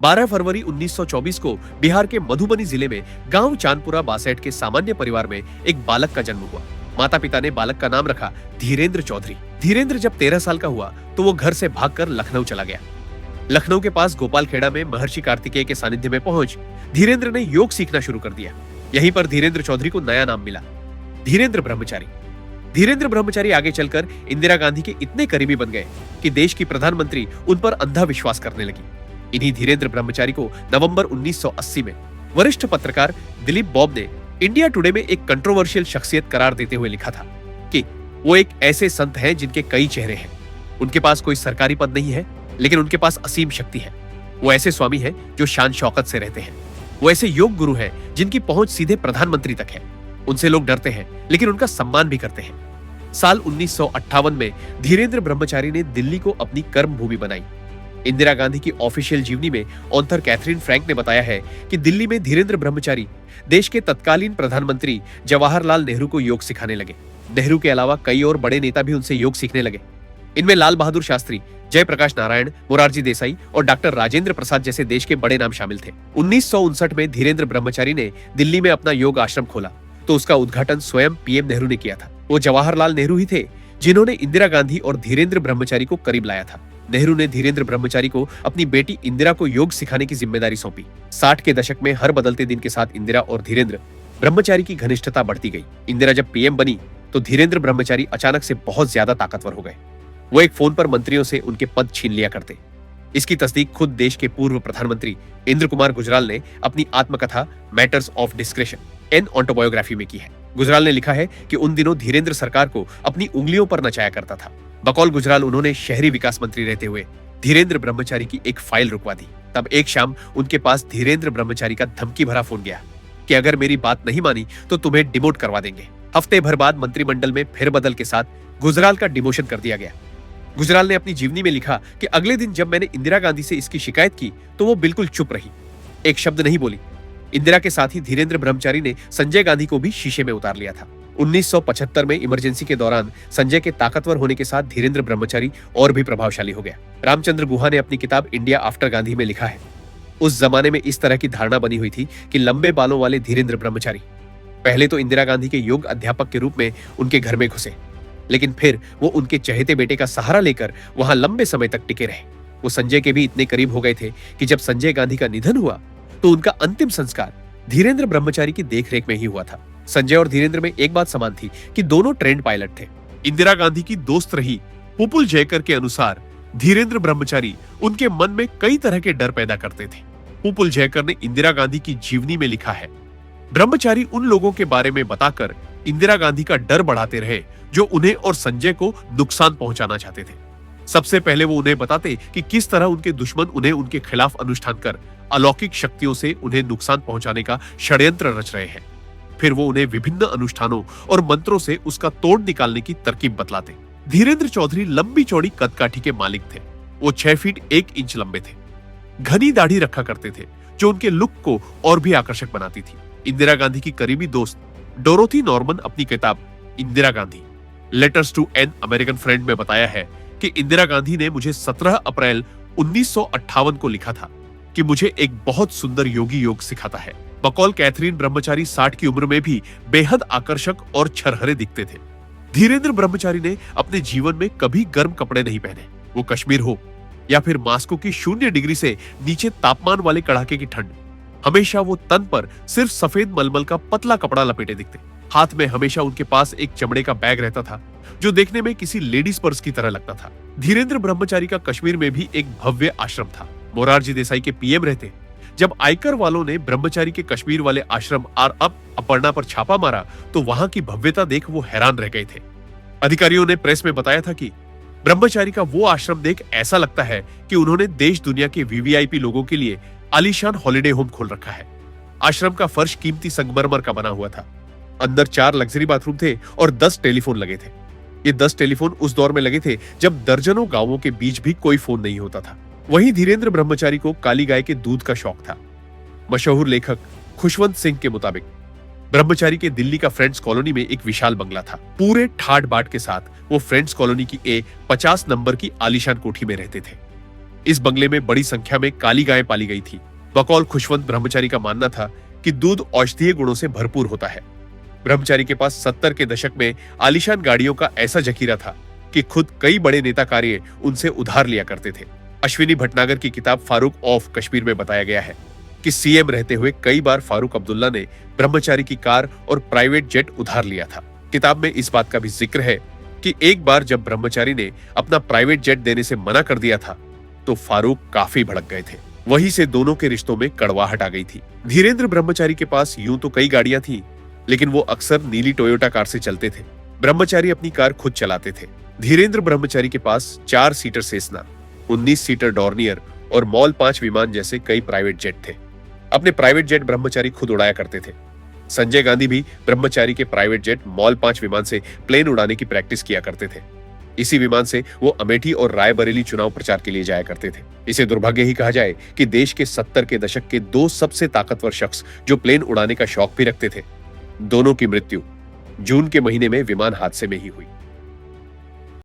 12 फरवरी 1924 को बिहार के मधुबनी जिले में गांव चांदपुरा बासेट के सामान्य परिवार में एक बालक का जन्म हुआ। माता पिता ने बालक का नाम रखा धीरेंद्र चौधरी। धीरेंद्र जब 13 साल का हुआ तो वो घर से भागकर लखनऊ चला गया। लखनऊ के पास गोपालखेड़ा में महर्षि कार्तिकेय के सानिध्य में पहुंच धीरेंद्र ने योग सीखना शुरू कर दिया। यहीं पर धीरेंद्र चौधरी को नया नाम मिला, धीरेंद्र ब्रह्मचारी। धीरेंद्र ब्रह्मचारी आगे चलकर इंदिरा गांधी के इतने करीबी बन गए कि देश की प्रधानमंत्री उन पर अंधा विश्वास करने लगी। इन्हीं धीरेंद्र ब्रह्मचारी को नवंबर 1980 में वरिष्ठ पत्रकार दिलीप बॉब ने इंडिया टुडे में एक कंट्रोवर्शियल शख्सियत करार देते हुए लिखा था कि वो एक ऐसे संत हैं जिनके कई चेहरे हैं। उनके पास कोई सरकारी पद नहीं है, लेकिन उनके पास असीम शक्ति है। वो ऐसे स्वामी हैं जो शान शौकत से रहते हैं। वो ऐसे योग गुरु हैं जिनकी पहुंच सीधे प्रधानमंत्री तक है। उनसे लोग डरते हैं, लेकिन उनका सम्मान भी करते हैं। साल 1958 में धीरेंद्र ब्रह्मचारी ने दिल्ली को अपनी कर्म भूमि बनाई। इंदिरा गांधी की ऑफिशियल जीवनी में ऑथर कैथरीन फ्रैंक ने बताया है कि दिल्ली में धीरेंद्र ब्रह्मचारी देश के तत्कालीन प्रधानमंत्री जवाहरलाल नेहरू को योग सिखाने लगे। नेहरू के अलावा कई और बड़े नेता भी उनसे योग सीखने लगे। इनमें लाल बहादुर शास्त्री, जयप्रकाश नारायण, मोरारजी देसाई और डॉक्टर राजेंद्र प्रसाद जैसे देश के बड़े नाम शामिल थे। 1959 में धीरेंद्र ब्रह्मचारी ने दिल्ली में अपना योग आश्रम खोला तो उसका उद्घाटन स्वयं पीएम नेहरू ने किया था। वो जवाहरलाल नेहरू ही थे जिन्होंने इंदिरा गांधी और धीरेंद्र ब्रह्मचारी को करीब लाया था। नेहरू ने धीरेंद्र ब्रह्मचारी को अपनी बेटी इंदिरा को योग सिखाने की जिम्मेदारी सौंपी। 60 के दशक में हर बदलते दिन के साथ इंदिरा और धीरेंद्र ब्रह्मचारी की घनिष्ठता बढ़ती गई। इंदिरा जब पीएम बनी तो धीरेंद्र ब्रह्मचारी अचानक से बहुत ज्यादा ताकतवर हो गए। वो एक फोन पर मंत्रियों से उनके पद छीन लिया करते। इसकी तस्दीक खुद देश के पूर्व प्रधानमंत्री इंद्र कुमार गुजराल ने अपनी आत्मकथा matters of discretion an autobiography में की है। गुजराल ने लिखा है कि उन दिनों धीरेंद्र सरकार को अपनी उंगलियों पर नचाया करता था। बकौल गुजराल उन्होंने शहरी विकास मंत्री रहते हुए धीरेंद्र ब्रह्मचारी की एक फाइल रुकवा दी। तब एक शाम उनके पास धीरेंद्र ब्रह्मचारी का धमकी भरा फोन गया कि अगर मेरी बात नहीं मानी तो तुम्हें डिमोट करवा देंगे। हफ्ते भर बाद मंत्रिमंडल में फेरबदल के साथ गुजराल का डिमोशन कर दिया गया। गुजराल ने अपनी जीवनी में लिखा कि अगले दिन जब मैंने इंदिरा गांधी से इसकी शिकायत की तो वो बिल्कुल चुप रही, एक शब्द नहीं बोली। इंदिरा के साथ ही धीरेंद्र ब्रह्मचारी ने संजय गांधी को भी शीशे में उतार लिया था। 1975 में इमरजेंसी के दौरान संजय के ताकतवर होने के साथ धीरेंद्र ब्रह्मचारी और भी प्रभावशाली हो गया। रामचंद्र गुहा ने अपनी किताब इंडिया आफ्टर गांधी में लिखा है, उस जमाने में इस तरह की धारणा बनी हुई थी कि लंबे बालों वाले धीरेंद्र ब्रह्मचारी पहले तो इंदिरा गांधी के योग अध्यापक के रूप में उनके घर में घुसे, लेकिन फिर वो उनके चहेते बेटे का सहारा लेकर वहां लंबे समय तक टिके रहे। वो संजय के भी इतने करीब हो गए थे कि जब संजय गांधी का निधन हुआ तो उनका अंतिम संस्कार धीरेंद्र ब्रह्मचारी की देखरेख में ही हुआ था। संजय और धीरेंद्र में एक बात समान थी कि दोनों ट्रेंड पायलट थे। इंदिरा गांधी की दोस्त रही पुपुल जयकर के अनुसार धीरेंद्र ब्रह्मचारी उनके मन में कई तरह के डर पैदा करते थे। पुपुल जयकर ने इंदिरा गांधी की जीवनी में लिखा है, ब्रह्मचारी उन लोगों के बारे में बताकर इंदिरा गांधी का डर बढ़ाते रहे जो उन्हें और संजय को नुकसान पहुंचाना चाहते थे। सबसे पहले वो उन्हें बताते कि किस तरह उनके दुश्मन उन्हें उनके खिलाफ अनुष्ठान कर अलौकिक शक्तियों से उन्हें नुकसान पहुंचाने का षड्यंत्र रच रहे हैं। फिर वो उन्हें विभिन्न अनुष्ठानों और मंत्रों से उसका तोड़ निकालने की तरकीब बतलाते। धीरेंद्र चौधरी लंबी चौड़ी कदकाठी के मालिक थे। वो 6 फीट 1 इंच लंबे थे। घनी दाढ़ी रखा करते थे जो उनके लुक को और भी आकर्षक बनाती थी। इंदिरा गांधी की करीबी दोस्त डोरोथी नॉर्मन अपनी किताब Indira Gandhi letters to an American friend में बताया है कि इंदिरा गांधी ने मुझे 17 अप्रैल 1958 को लिखा था कि मुझे एक बहुत सुंदर योगी योग सिखाता है। बकौल कैथरीन ब्रह्मचारी 60 की उम्र में भी बेहद आकर्षक और छरहरे दिखते थे। धीरेंद्र ब्रह्मचारी ने अपने जीवन में कभी गर्म कपड़े नहीं पहने, वो कश्मीर हो या फिर मास्को की 0 डिग्री से नीचे तापमान वाले कड़ाके की ठंड। हमेशा वो तन पर सिर्फ सफेद मलमल का पतला कपड़ा लपेटे दिखते। हाथ में हमेशा उनके पास एक चमड़े का बैग रहता था जो देखने में किसी लेडीज पर्स की तरह लगता था। धीरेंद्र ब्रह्मचारी का कश्मीर में भी एक भव्य आश्रम था। मोरारजी देसाई के पीएम रहते। जब आयकर वालों ने ब्रह्मचारी के कश्मीर वाले आश्रम और अपर्णा पर छापा मारा तो वहां की भव्यता देख वो हैरान रह गए थे। अधिकारियों ने प्रेस में बताया था कि ब्रह्मचारी का वो आश्रम देख ऐसा लगता है कि उन्होंने देश दुनिया के वीवीआईपी लोगों के लिए आलीशान हॉलिडे होम खोल रखा है। आश्रम का फर्श कीमती संगमरमर का बना हुआ था। अंदर 4 लग्जरी बाथरूम थे और 10 टेलीफोन लगे थे। ये 10 टेलीफोन उस दौर में लगे थे जब दर्जनों गांवों के बीच भी कोई फोन नहीं होता था। वहीं धीरेंद्र ब्रह्मचारी को काली गाय के दूध का शौक था। मशहूर लेखक खुशवंत सिंह के मुताबिक ब्रह्मचारी के दिल्ली का फ्रेंड्स कॉलोनी में एक विशाल बंगला था। पूरे ठाट बाट के साथ वो फ्रेंड्स कॉलोनी की A50 नंबर की आलीशान कोठी में रहते थे। इस बंगले में बड़ी संख्या में काली गायें पाली गई थी। बकौल खुशवंत ब्रह्मचारी का मानना था कि दूध औषधीय गुणों से भरपूर होता है। ब्रह्मचारी के पास 70 के दशक में आलीशान गाड़ियों का ऐसा जखीरा था कि खुद कई बड़े नेता कार्य उनसे उधार लिया करते थे। अश्विनी भटनागर की किताब फारूक ऑफ कश्मीर में बताया गया है कि सीएम रहते हुए कई बार फारूक अब्दुल्ला ने ब्रह्मचारी की कार और प्राइवेट जेट उधार लिया था। किताब में इस बात का भी जिक्र है कि एक बार जब ब्रह्मचारी ने अपना प्राइवेट जेट देने से मना कर दिया था तो फारूक काफी भड़क गए थे। वहीं से दोनों के रिश्तों में कड़वाहट आ गई थी। धीरेंद्र ब्रह्मचारी के पास यूं तो कई गाड़ियां थी, लेकिन वो अक्सर नीली टोयोटा कार से चलते थे। ब्रह्मचारी अपनी कार खुद चलाते थे। धीरेंद्र ब्रह्मचारी के पास 4 सीटर सेस्ना, 19 सीटर डॉर्नियर और मॉल 5 विमान जैसे कई प्राइवेट जेट थे। अपने प्राइवेट जेट ब्रह्मचारी खुद उड़ाया करते थे। संजय गांधी भी ब्रह्मचारी के प्राइवेट जेट मॉल 5 विमान से प्लेन उड़ाने की प्रैक्टिस किया करते थे। इसी विमान से वो अमेठी और रायबरेली चुनाव प्रचार के लिए जाया करते थे। इसे दुर्भाग्य ही कहा जाए कि देश के 70 के दशक के 2 सबसे ताकतवर शख्स जो प्लेन उड़ाने का शौक भी रखते थे, दोनों की मृत्यु जून के महीने में विमान हादसे में ही हुई।